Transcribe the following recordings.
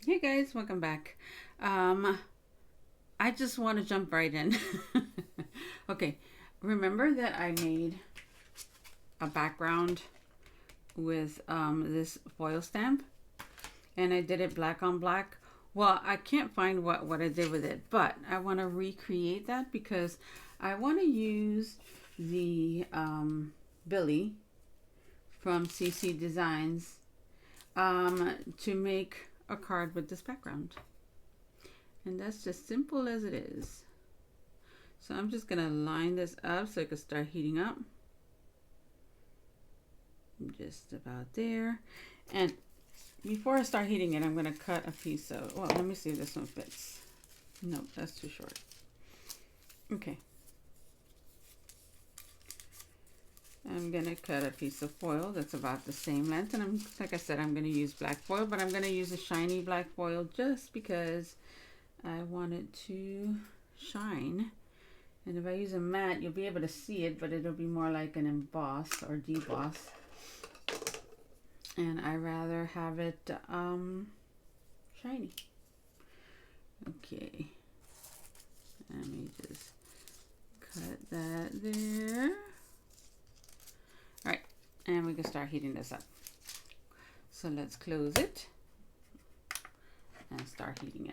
Hey guys, welcome back. I just want to jump right in. Okay, remember that I made a background with this foil stamp and I did it black on black? Well, I can't find what I did with it, but I want to recreate that because I want to use the Billy from CC Designs to make a card with this background. And that's just simple as it is. So I'm just gonna line this up so it can start heating up. Just about there. And before I start heating it, I'm gonna cut a piece of, well, let me see if this one fits. Nope, that's too short. Okay. I'm gonna cut a piece of foil that's about the same length, and like I said, I'm gonna use black foil, but I'm gonna use a shiny black foil just because I want it to shine. And if I use a matte, you'll be able to see it, but it'll be more like an emboss or deboss. And I rather have it shiny. Okay. Let me just cut that there. All right, and we can start heating this up. So let's close it and start heating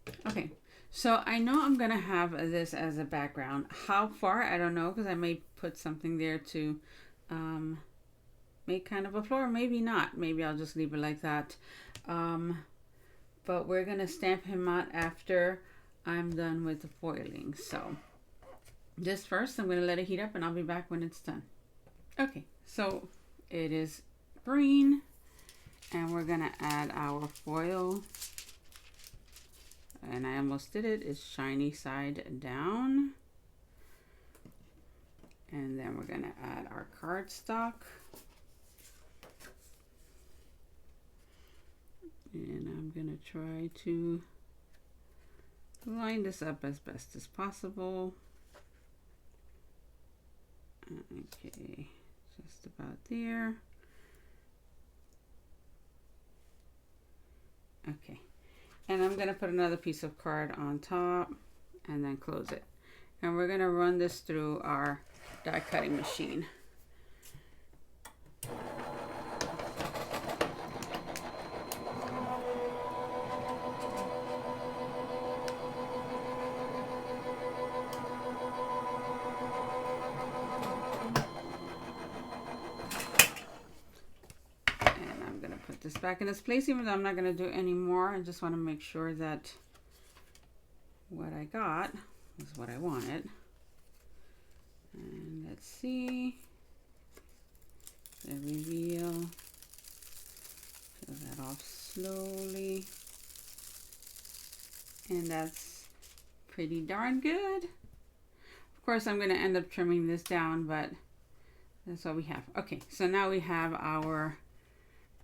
it. Okay, so I know I'm gonna have this as a background. How far, I don't know, because I may put something there to make kind of a floor, maybe not. Maybe I'll just leave it like that. But we're gonna stamp him out after I'm done with the foiling. So just first, I'm gonna let it heat up and I'll be back when it's done. Okay, so it is green and we're gonna add our foil. And I almost did it. It's shiny side down. And then we're gonna add our cardstock. And I'm gonna try to line this up as best as possible. Okay, just about there. Okay. And I'm gonna put another piece of card on top and then close it. And we're gonna run this through our die cutting machine. And I'm gonna put this back in its place, even though I'm not gonna do any more. I just wanna make sure that what I got is what I wanted. And let's see, the reveal, peel that off slowly. And that's pretty darn good. Of course, I'm gonna end up trimming this down, but that's what we have. Okay, so now we have our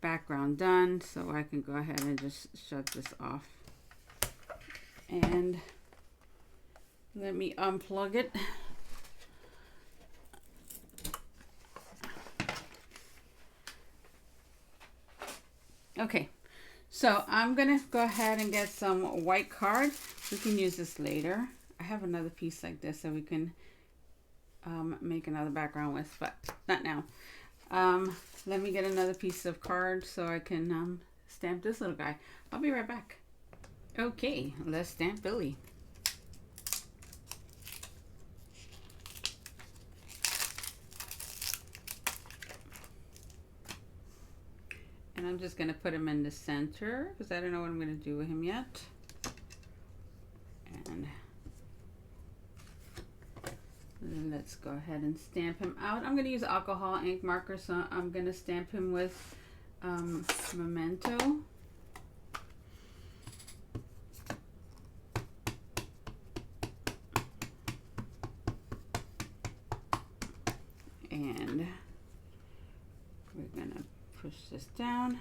background done, so I can go ahead and just shut this off. And let me unplug it. Okay, so I'm gonna go ahead and get some white card. We can use this later. I have another piece like this that we can make another background with, but not now. Let me get another piece of card so I can stamp this little guy. I'll be right back. Okay, let's stamp Billy. And I'm just gonna put him in the center because I don't know what I'm gonna do with him yet. And let's go ahead and stamp him out. I'm gonna use alcohol ink marker, so I'm gonna stamp him with Memento. And we're gonna push this down.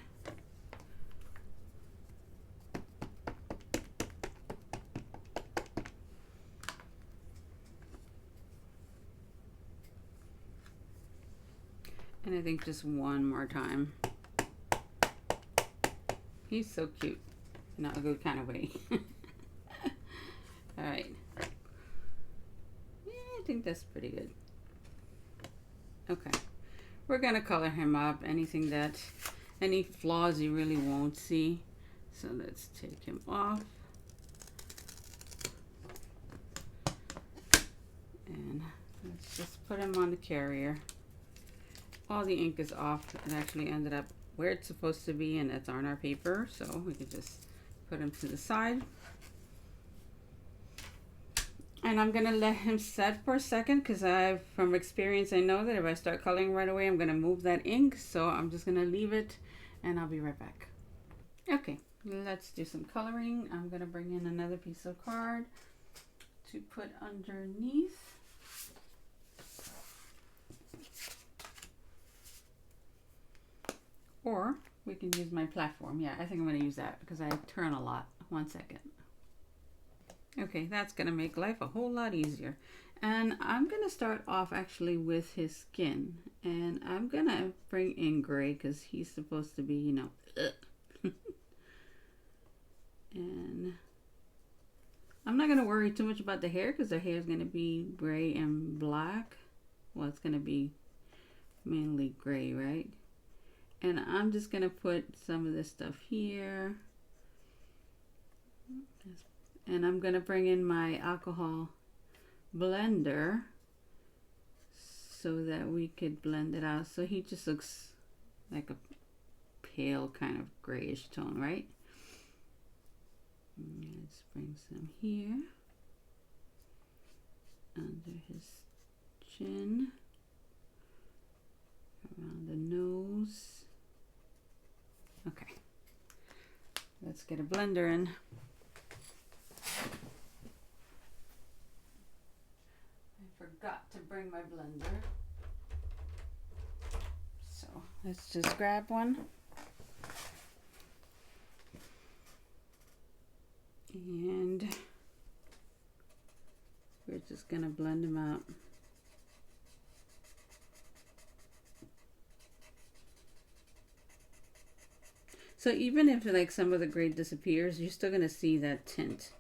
And I think just one more time. He's so cute. Not a good kind of way. All right. Yeah, I think that's pretty good. Okay. We're going to color him up. Any flaws you really won't see. So let's take him off. And let's just put him on the carrier. All the ink is off. It actually ended up where it's supposed to be, and that's on our paper. So we can just put him to the side. And I'm gonna let him set for a second because from experience, I know that if I start coloring right away, I'm gonna move that ink. So I'm just gonna leave it and I'll be right back. Okay, let's do some coloring. I'm gonna bring in another piece of card to put underneath. Or we can use my platform. Yeah, I think I'm gonna use that because I turn a lot. 1 second. Okay, that's gonna make life a whole lot easier. And I'm gonna start off actually with his skin. And I'm gonna bring in gray because he's supposed to be, you know, and I'm not gonna worry too much about the hair because the hair is gonna be gray and black. Well, it's gonna be mainly gray, right? And I'm just gonna put some of this stuff here. And I'm gonna bring in my alcohol blender so that we could blend it out. So he just looks like a pale kind of grayish tone, right? Let's bring some here under his chin, around the nose. Okay, let's get a blender in. I forgot to bring my blender, so let's just grab one. And we're just gonna blend them out. So even if like some of the gray disappears, you're still gonna see that tint.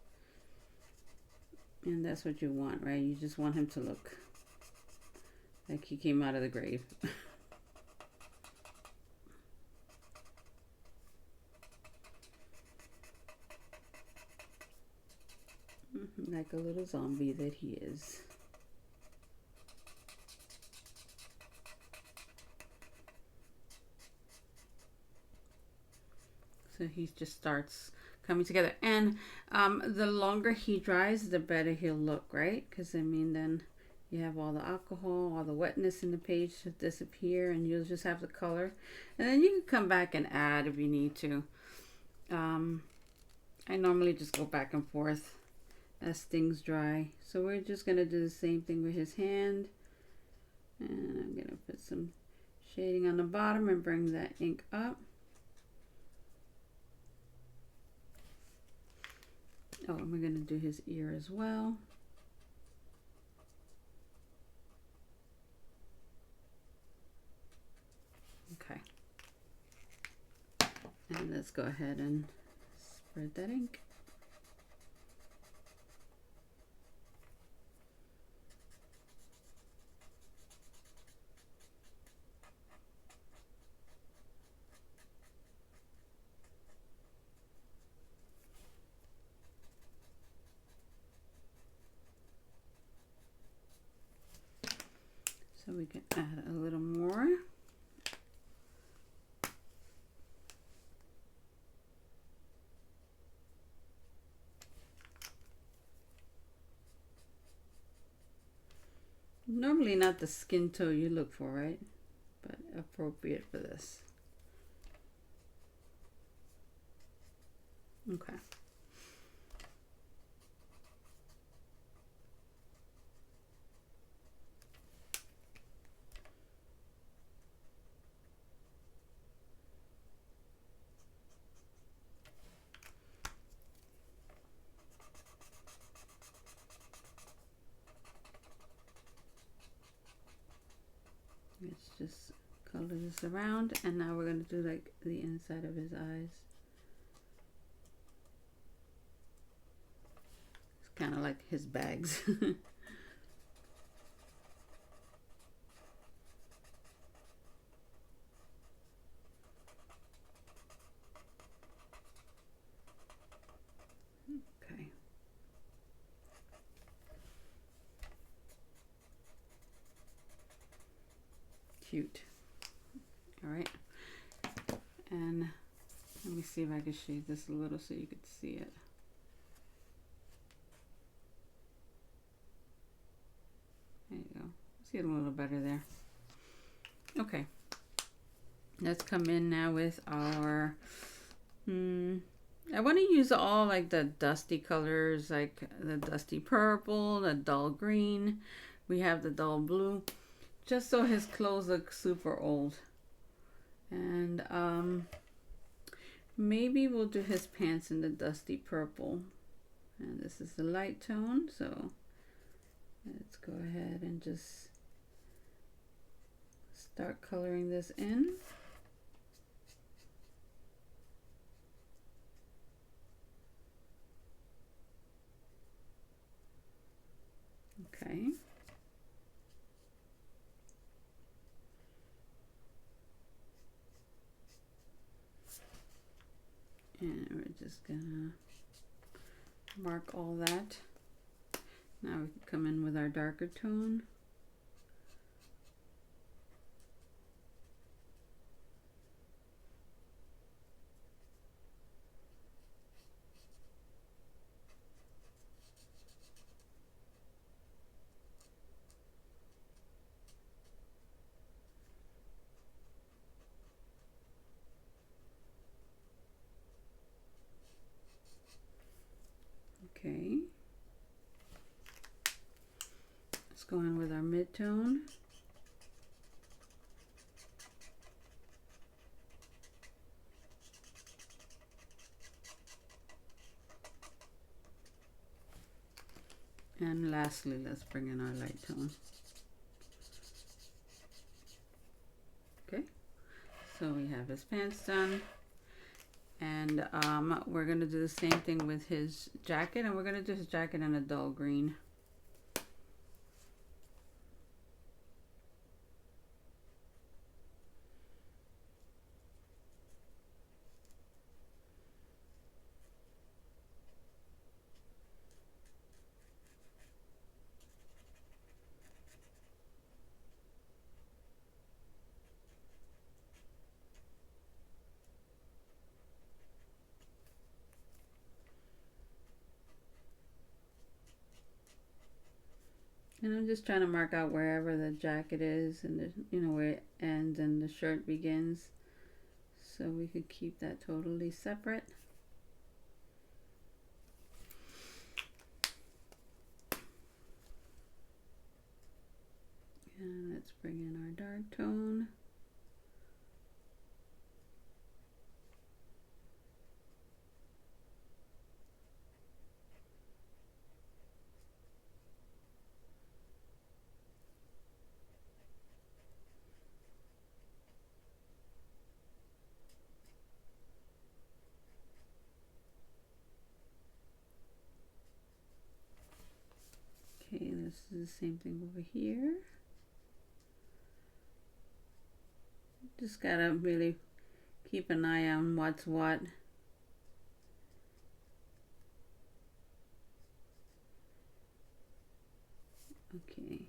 And that's what you want, right? You just want him to look like he came out of the grave. Like a little zombie that he is. So he just starts coming together. And the longer he dries, the better he'll look, right? Because I mean, then you have all the alcohol, all the wetness in the page to disappear, and you'll just have the color. And then you can come back and add if you need to. I normally just go back and forth as things dry. So we're just going to do the same thing with his hand. And I'm going to put some shading on the bottom and bring that ink up. Oh, and we're going to do his ear as well. Okay. And let's go ahead and spread that ink. So we can add a little more. Normally not the skin tone you look for, right? But appropriate for this. Okay. Let's just color this around, and now we're going to do like the inside of his eyes. kind of like his bags. Okay. Cute. All right. And let me see if I can shade this a little so you could see it. There you go. See it a little better there. Okay. Let's come in now with our, I want to use all like the dusty colors, like the dusty purple, the dull green. We have the dull blue, just so his clothes look super old. And maybe we'll do his pants in the dusty purple. And this is the light tone, so let's go ahead and just start coloring this in. Okay. And we're just gonna mark all that. Now we can come in with our darker tone. Okay. Let's go in with our mid-tone. And lastly, let's bring in our light tone. Okay, so we have his pants done. And we're going to do the same thing with his jacket, and we're going to do his jacket in a dull green. And I'm just trying to mark out wherever the jacket is and the, you know, where it ends and the shirt begins, so we could keep that totally separate. And let's bring in our dark tone. Okay, this is the same thing over here. Just gotta really keep an eye on what's what. Okay.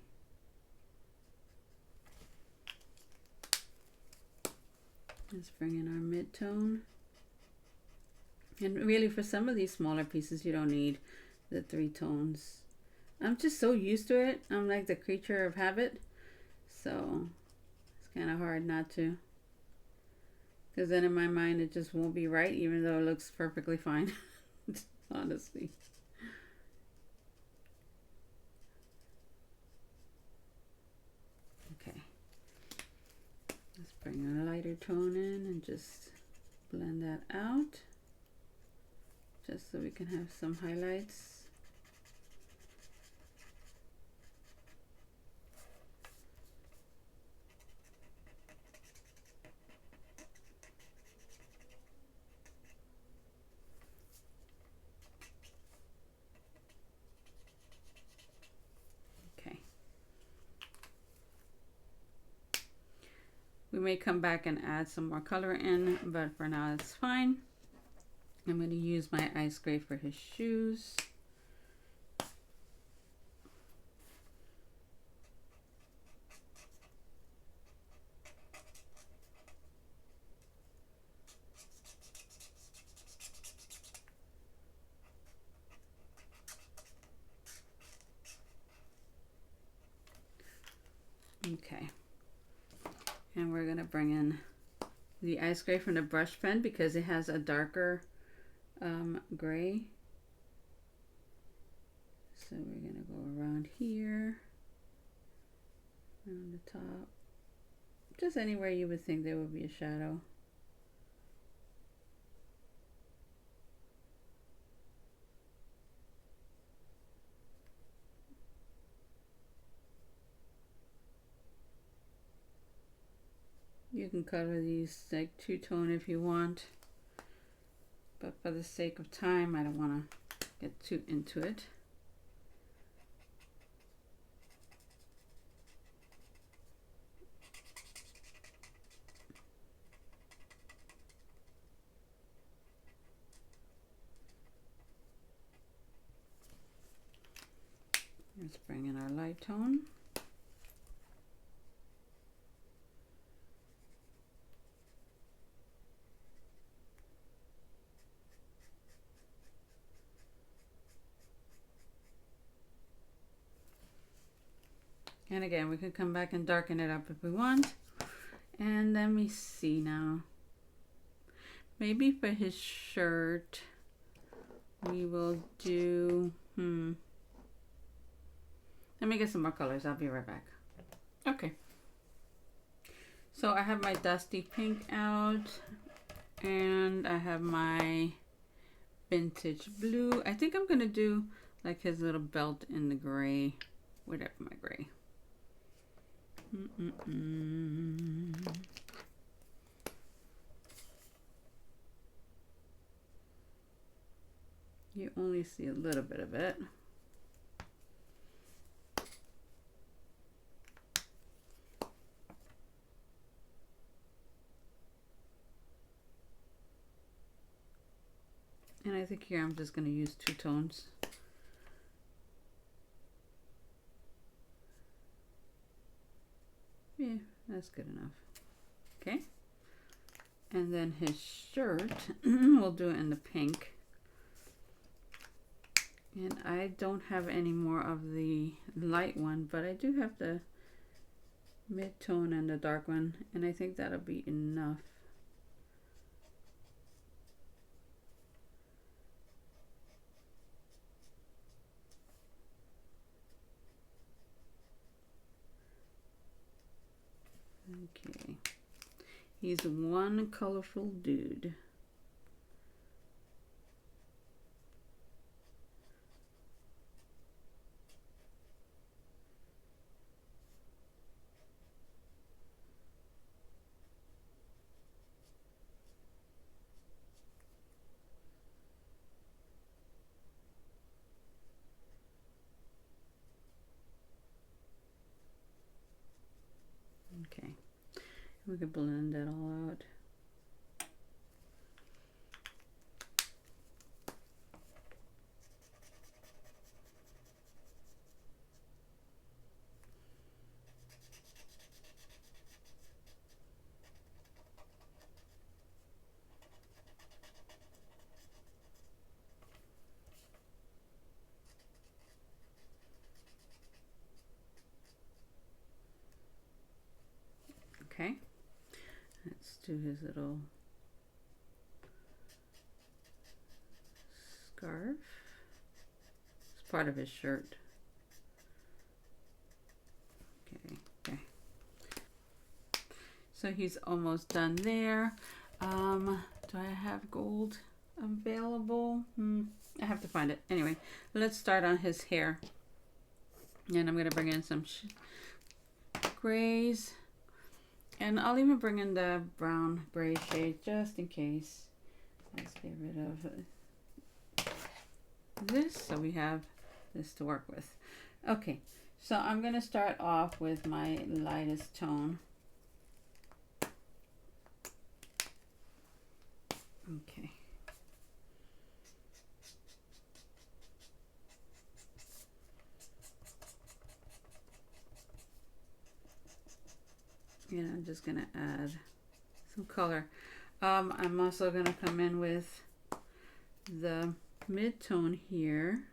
Let's bring in our mid-tone. And really, for some of these smaller pieces, you don't need the 3 tones. I'm just so used to it. I'm like the creature of habit. So it's kind of hard not to. Because then in my mind, it just won't be right, even though it looks perfectly fine. Honestly. Okay. Let's bring a lighter tone in and just blend that out. Just so we can have some highlights. We may come back and add some more color in, but for now it's fine. I'm going to use my ice gray for his shoes. Okay. And we're going to bring in the ice gray from the brush pen because it has a darker gray. So we're going to go around here, around the top, just anywhere you would think there would be a shadow. You can color these like two-tone if you want, but for the sake of time, I don't want to get too into it. Let's bring in our light tone. And again, we can come back and darken it up if we want. And let me see now. Maybe for his shirt, we will do, let me get some more colors. I'll be right back. Okay. So I have my dusty pink out and I have my vintage blue. I think I'm going to do like his little belt in the gray, whatever my gray. You only see a little bit of it. And I think here I'm just going to use two tones. Yeah, that's good enough. Okay. And then his shirt, we'll do it in the pink. And I don't have any more of the light one, but I do have the mid-tone and the dark one, and I think that'll be enough. Okay, he's one colorful dude. Okay, we can blend that all out. Okay, let's do his little scarf. It's part of his shirt. Okay. So he's almost done there. Do I have gold available? I have to find it. Anyway, let's start on his hair. And I'm going to bring in some grays. And I'll even bring in the brown gray shade just in case. Let's get rid of this so we have this to work with. Okay, so I'm going to start off with my lightest tone. just gonna add some color. I'm also gonna come in with the mid-tone here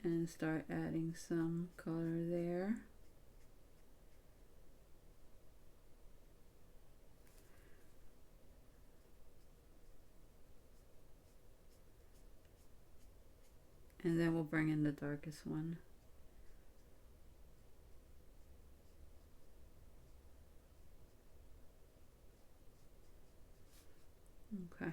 and start adding some color there. And then we'll bring in the darkest one. Okay.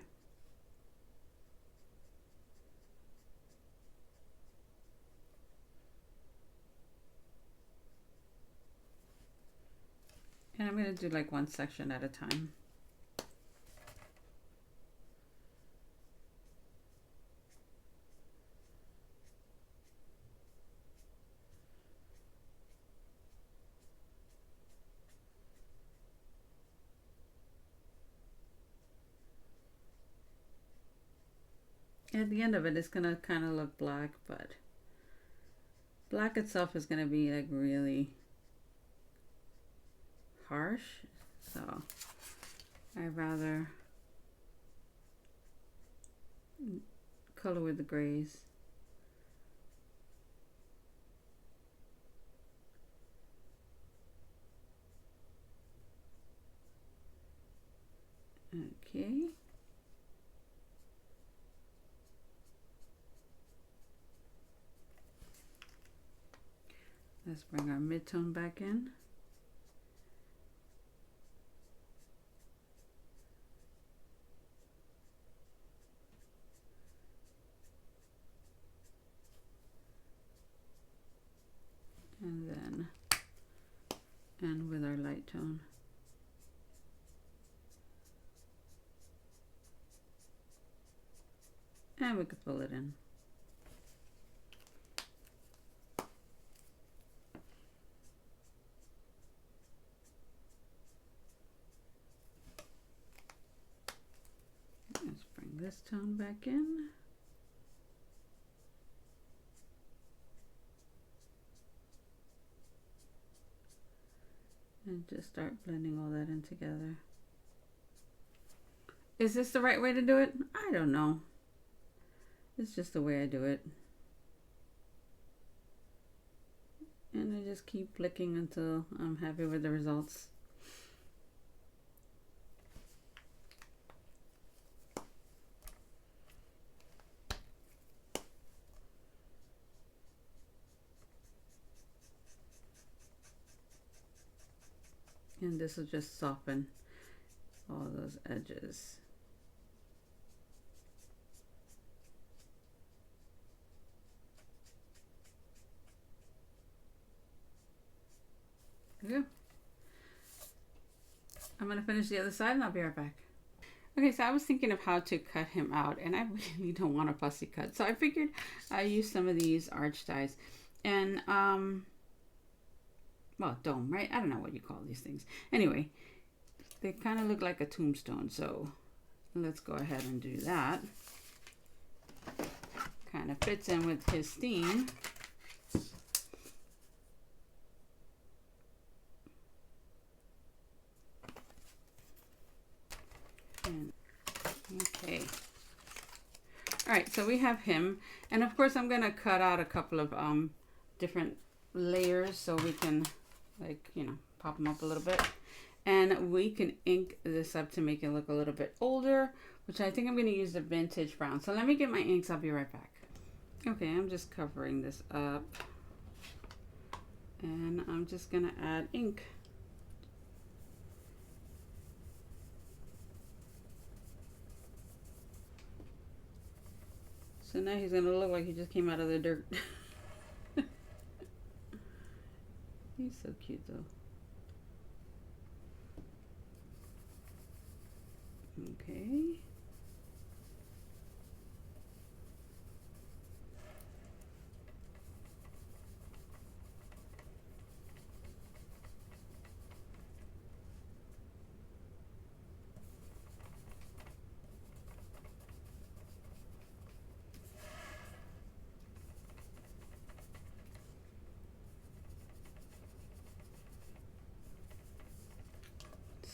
And I'm going to do like one section at a time. At the end of it, it's going to kind of look black, but black itself is going to be like really harsh. So I'd rather color with the grays. Okay. Let's bring our mid-tone back in. And then end with our light tone. And we could fill it in. Let's bring this tone back in. And just start blending all that in together. Is this the right way to do it? I don't know. It's just the way I do it. And I just keep flicking until I'm happy with the results. And this will just soften all those edges. There we go. I'm going to finish the other side and I'll be right back. Okay, so I was thinking of how to cut him out, and I really don't want a fussy cut. So I figured I use some of these arch dies. And, well, dome, right? I don't know what you call these things. Anyway, they kind of look like a tombstone, so let's go ahead and do that. Kind of fits in with his theme. And, okay. All right, so we have him. And of course, I'm going to cut out a couple of different layers so we can, like, you know, pop them up a little bit. And we can ink this up to make it look a little bit older, which I think I'm going to use the vintage brown. So let me get my inks. I'll be right back. Okay, I'm just covering this up. And I'm just going to add ink. So now he's going to look like he just came out of the dirt. He's so cute though. Okay.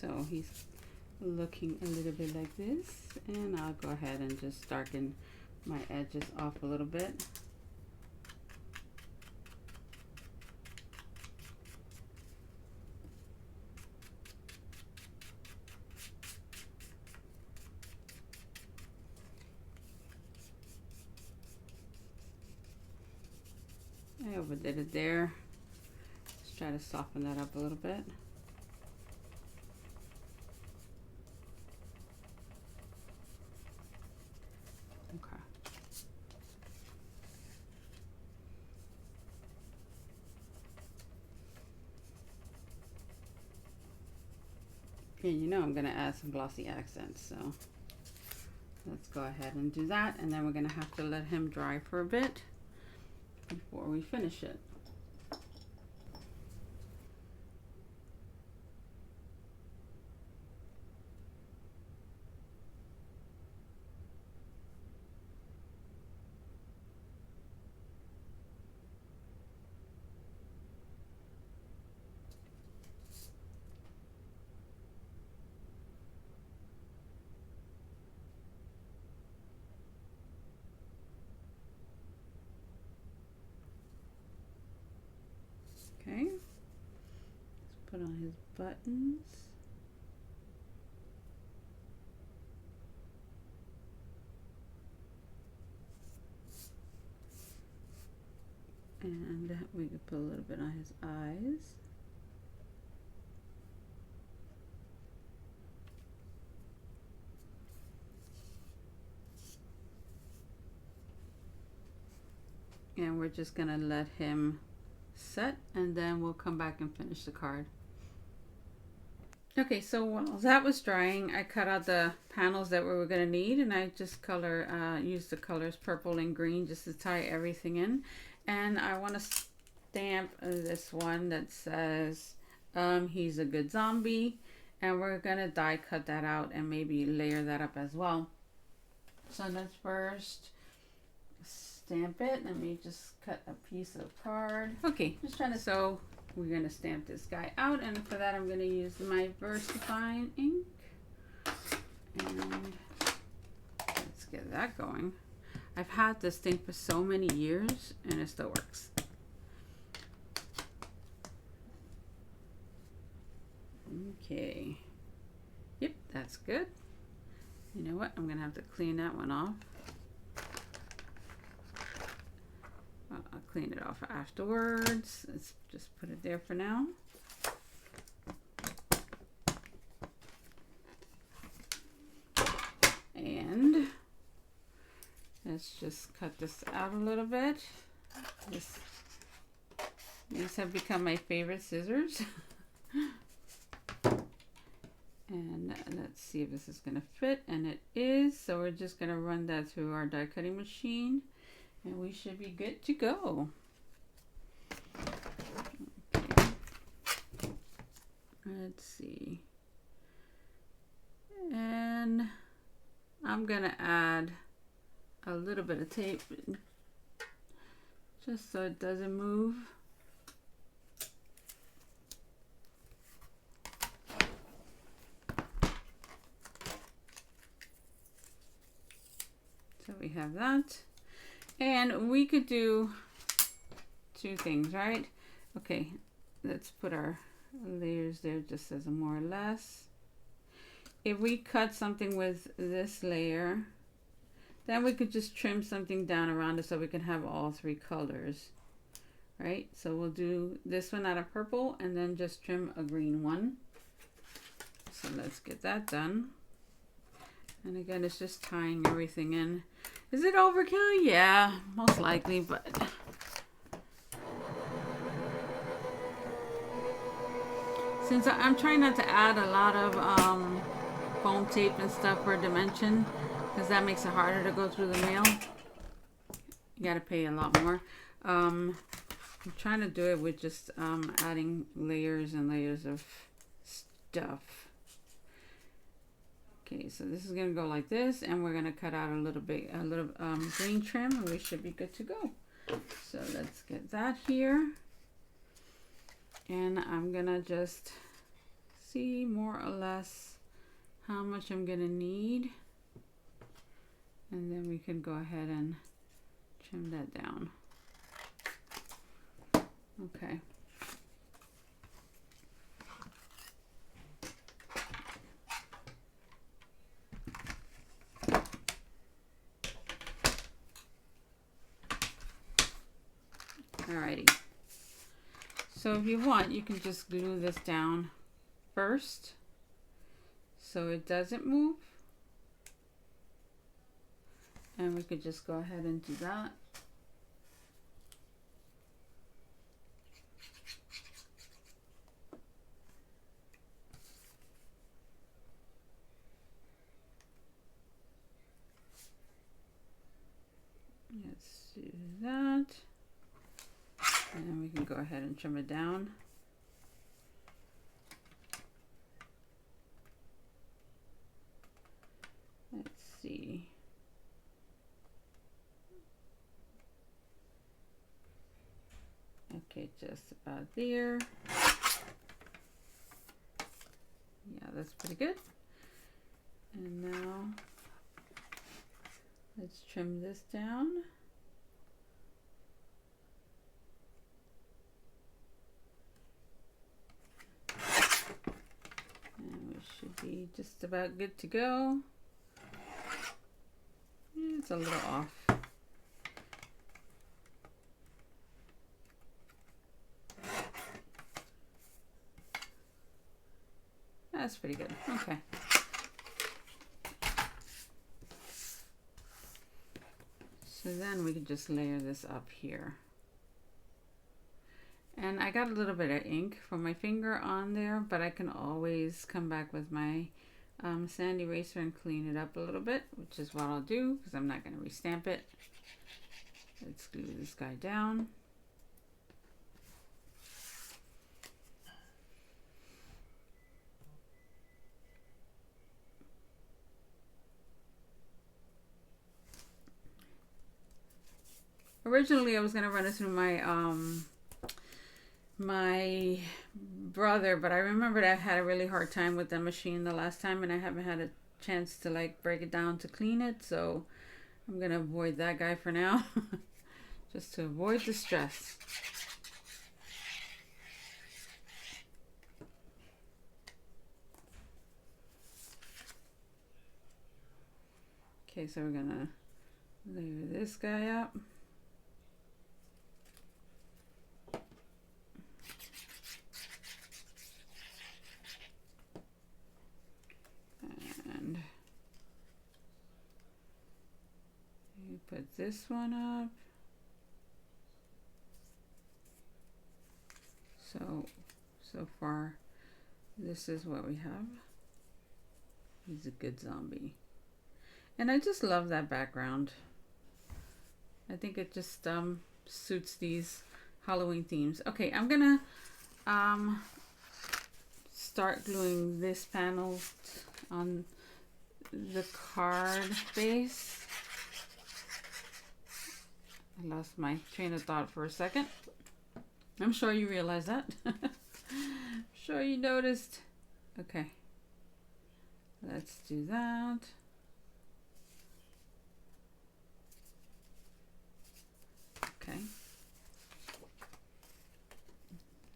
So he's looking a little bit like this, and I'll go ahead and just darken my edges off a little bit. I overdid it there. Let's try to soften that up a little bit. Okay. And you know I'm going to add some glossy accents, so let's go ahead and do that, and then we're going to have to let him dry for a bit before we finish it. Okay, let's put on his buttons. And we could put a little bit on his eyes. And we're just gonna let him set, and then we'll come back and finish the card. Okay, so while that was drying, I cut out the panels that we were going to need, and I just used the colors purple and green just to tie everything in. And I want to stamp this one that says he's a good zombie, and we're going to die cut that out and maybe layer that up as well. So let's first stamp it. Let me just cut a piece of card. Okay, just trying to, so we're going to stamp this guy out, and for that I'm going to use my VersaFine ink, and let's get that going. I've had this thing for so many years and it still works. Okay, yep, that's good. You know what, I'm going to have to clean that one off. I'll clean it off afterwards. Let's just put it there for now. And let's just cut this out a little bit. These have become my favorite scissors. And let's see if this is going to fit, and it is. So we're just going to run that through our die cutting machine, and we should be good to go. Okay. Let's see. And I'm going to add a little bit of tape just so it doesn't move. So we have that. And we could do two things, right? Okay, let's put our layers there just as a more or less. If we cut something with this layer, then we could just trim something down around it so we can have all three colors, right? So we'll do this one out of purple and then just trim a green one. So let's get that done. And again, it's just tying everything in. Is it overkill? Yeah, most likely, but since I'm trying not to add a lot of foam tape and stuff for dimension, because that makes it harder to go through the mail. You gotta pay a lot more. I'm trying to do it with just adding layers and layers of stuff. Okay, so this is gonna go like this, and we're gonna cut out a little green trim, and we should be good to go. So let's get that here, and I'm gonna just see more or less how much I'm gonna need, and then we can go ahead and trim that down. Okay. Alrighty. So if you want, you can just glue this down first so it doesn't move. And we could just go ahead and do that. Let's do that. And then we can go ahead and trim it down. Let's see. Okay, just about there. Yeah, that's pretty good. And now let's trim this down. And we should be just about good to go. It's a little off. That's pretty good. Okay. So then we can just layer this up here. And I got a little bit of ink from my finger on there, but I can always come back with my sand eraser and clean it up a little bit, which is what I'll do because I'm not going to restamp it. Let's glue this guy down. Originally, I was going to run it through my brother, but I remembered I had a really hard time with the machine the last time, and I haven't had a chance to like break it down to clean it, so I'm going to avoid that guy for now, just to avoid the stress. Okay, so we're going to layer this guy up. Put this one up. So far, this is what we have. He's a good zombie. And I just love that background. I think it just suits these Halloween themes. Okay, I'm gonna start gluing this panel on the card base. I lost my train of thought for a second. I'm sure you realize that. I'm sure you noticed. Okay. Let's do that. Okay.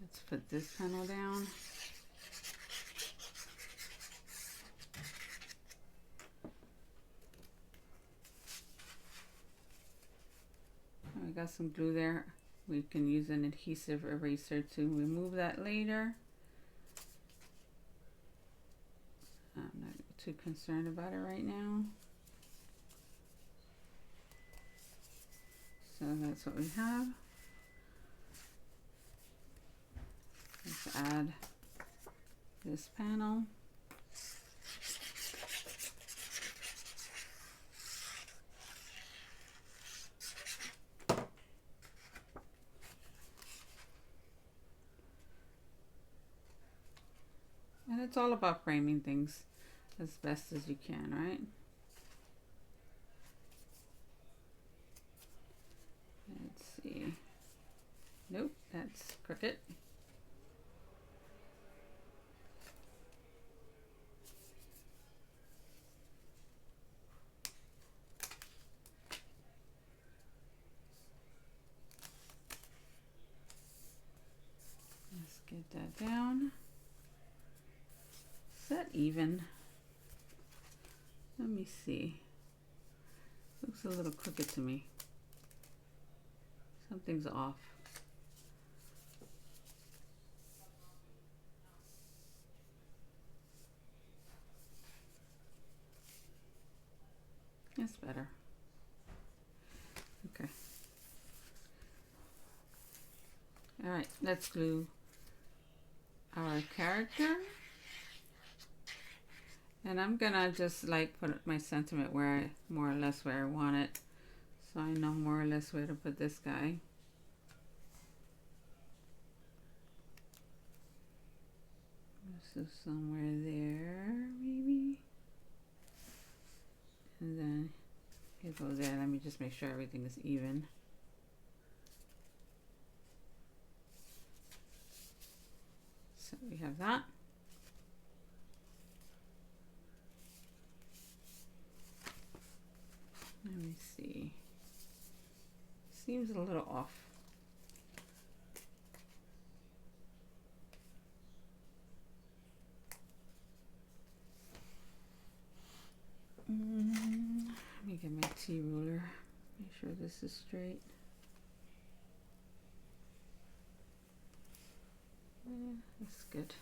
Let's put this panel down. I got some glue there. We can use an adhesive eraser to remove that later. I'm not too concerned about it right now. So that's what we have. Let's add this panel. And it's all about framing things as best as you can, right? Let's see. Nope, that's crooked. Get that down. Is that even? Let me see. Looks a little crooked to me. Something's off. That's better. Okay. All right, let's glue our character. And I'm gonna just like put my sentiment where I, more or less where I want it. So I know more or less where to put this guy. So somewhere there, maybe. And then you go there. Let me just make sure everything is even. So we have that. Let me see. Seems a little off. Let me get my T-ruler. Make sure this is straight. That's good.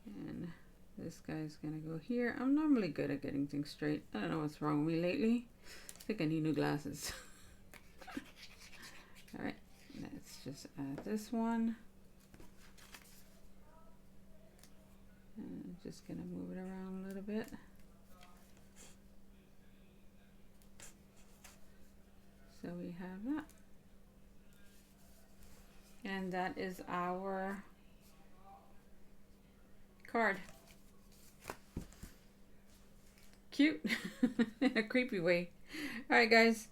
And this guy's gonna go here. I'm normally good at getting things straight. I don't know what's wrong with me lately. I think I need new glasses. All right, let's just add this one. And I'm just gonna move it around a little bit. So we have that. And that is our card. Cute in a creepy way. All right, guys.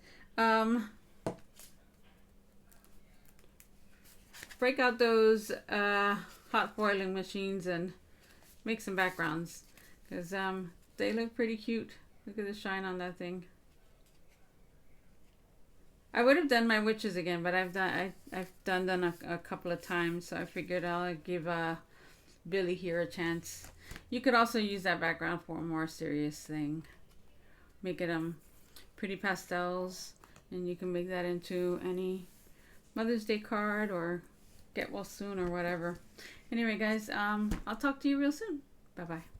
Break out those hot foiling machines and make some backgrounds, because they look pretty cute. Look at the shine on that thing. I would have done my witches again, but I've done them a couple of times, so I figured I'll give Billy here a chance. You could also use that background for a more serious thing. Make it pretty pastels, and you can make that into any Mother's Day card or get well soon or whatever. Anyway, guys, I'll talk to you real soon. Bye bye.